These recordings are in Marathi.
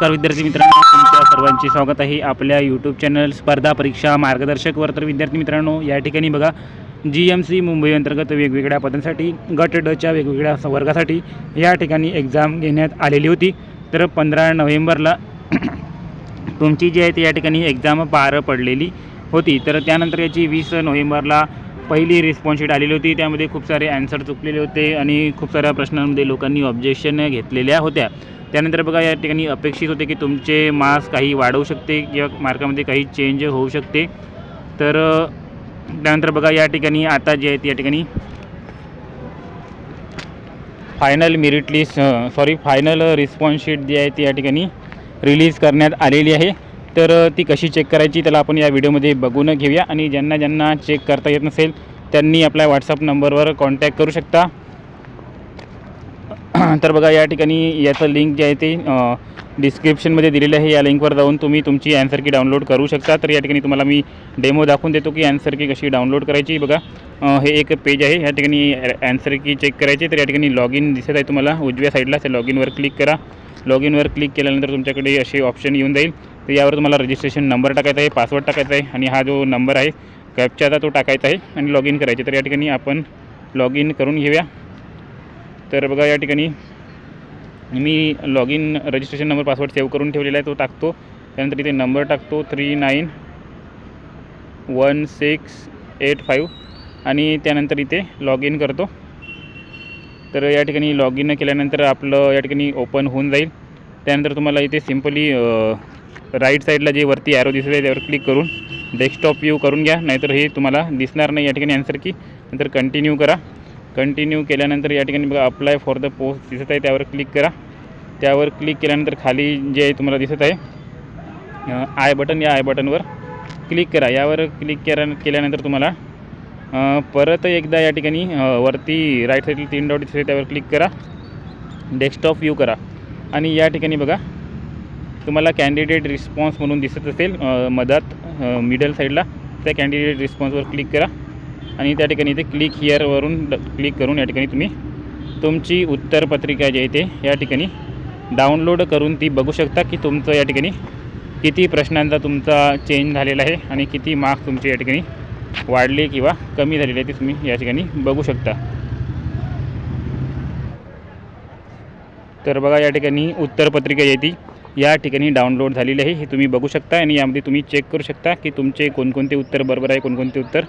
नमस्कार विद्यार्थी मित्रांनो, तुमच्या सर्वांचे स्वागत आहे आपल्या यूट्यूब चॅनल स्पर्धा परीक्षा मार्गदर्शकवर। तर विद्यार्थी मित्रांनो, या ठिकाणी बघा GMC मुंबई अंतर्गत वेगवेगळ्या पदांसाठी गट ड च्या वेगवेगळ्या वर्गासाठी या ठिकाणी एक्झाम घेण्यात आलेली होती। तर 15 नोव्हेंबरला तुमची जी आहे ती या ठिकाणी एक्झाम पार पडलेली होती। तर त्यानंतर याची 20 नोव्हेंबरला पहिली रिस्पॉन्स शीट आलेली होती। त्यामध्ये खूप सारे आन्सर चुकलेले होते आणि खूप साऱ्या प्रश्नांमध्ये लोकांनी ऑब्जेक्शन घेतलेल्या होत्या। त्यानंतर बघा या ठिकाणी अपेक्षित होते की तुमचे मार्क्स काही वाढवू शकते किंवा मार्कामध्ये काही चेंज होऊ शकते। तर त्यानंतर बघा या ठिकाणी आता जे आहे या ठिकाणी फायनल रिस्पॉन्स शीट जी आहे ती या ठिकाणी रिलीज करण्यात आलेली आहे। तर ती कशी चेक करायची त्याला आपण या व्हिडिओमध्ये बघून घेऊया। आणि ज्यांना चेक करता येत नसेल त्यांनी आपल्या व्हॉट्सअप नंबरवर कॉन्टॅक्ट करू शकता। तर बघा या ठिकाणी याचं लिंक जे आहे ते डिस्क्रिप्शनमध्ये दिलेलं आहे। या लिंकवर जाऊन तुम्ही तुमची आन्सर की डाउनलोड करू शकता। तर या ठिकाणी तुम्हाला मी डेमो दाखवून देतो की आन्सर की कशी डाउनलोड करायची। बघा हे एक पेज आहे, या ठिकाणी आन्सर की चेक करायची। तर या ठिकाणी लॉग इन दिसत आहे तुम्हाला उजव्या साईडला, त्या लॉग इनवर क्लिक करा। लॉग इनवर क्लिक केल्यानंतर तुमच्याकडे असे ऑप्शन येऊन जाईल। तर यावर तुम्हाला रजिस्ट्रेशन नंबर टाकायचा आहे, पासवर्ड टाकायचा आहे आणि हा जो नंबर आहे कॅप्चाचा तो टाकायचा आहे आणि लॉग इन करायचे। तर या ठिकाणी आपण लॉग इन करून घेऊया। तर बघा या ठिकाणी मी log in registration number password save करून ठेवलेला आहे, तो टाकतो। त्यानंतर इथे नंबर टाकतो 391685 आणि त्यानंतर इथे लॉग इन करतो। तर या ठिकाणी लॉग इन केल्यानंतर आपलं या ठिकाणी ओपन होऊन जाईल। त्यानंतर तुम्हाला इथे सिम्पली राईट साईडला जे वरती ॲरो दिसत आहे त्यावर क्लिक करून डेस्कटॉप व्ह्यू करून घ्या, नाहीतर हे तुम्हाला दिसणार नाही या ठिकाणी आन्सर की। नंतर कंटिन्यू करा। कंटिन्यू केल्यानंतर या ठिकाणी बघा अप्लाय फॉर द पोस्ट दिसत आहे, त्यावर क्लिक करा। त्यावर क्लिक केल्यानंतर खाली जे आहे तुम्हाला दिसत आहे आय बटन, या आय बटनवर क्लिक करा। यावर क्लिक केल्यानंतर तुम्हाला परत एकदा या ठिकाणी वरती राईट साईडला 3 डॉट दिसत आहे त्यावर क्लिक करा, डेस्कटॉप व्ह्यू करा आणि या ठिकाणी बघा तुम्हाला कॅन्डिडेट रिस्पॉन्स म्हणून दिसत असेल मधात मिडल साईडला, त्या कॅन्डिडेट रिस्पॉन्सवर क्लिक करा आणि त्या ठिकाणी इथे क्लिक हिअरवरून क्लिक करून या ठिकाणी तुम्ही तुमची उत्तरपत्रिका जी आहे ते या ठिकाणी डाउनलोड करून ती बघू शकता की तुमचं या ठिकाणी किती प्रश्नांचा तुमचा चेंज झालेला आहे आणि किती मार्क्स तुमचे या ठिकाणी वाढले किंवा कमी झालेले आहे ते तुम्ही या ठिकाणी बघू शकता। तर बघा या ठिकाणी उत्तरपत्रिका जी आहे ती या ठिकाणी डाउनलोड झालेली आहे, हे तुम्ही बघू शकता आणि यामध्ये तुम्ही चेक करू शकता की तुमचे कोणकोणते उत्तर बरोबर आहे, कोणकोणते उत्तर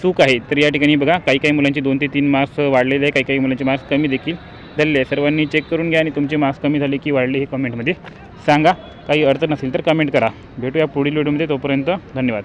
चूक आहे। तर या ठिकाणी बघा काही मुलांचे 2 ते 3 मार्क्स वाढलेले आहे, काही मुलांचे मार्क्स कमी देखील झालेले आहे। सर्वांनी चेक करून घ्या आणि तुमचे मार्क्स कमी झाले की वाढले हे कमेंटमध्ये सांगा। काही अडचण नसेल तर कमेंट करा। भेटूया पुढील व्हिडिओमध्ये, तोपर्यंत धन्यवाद।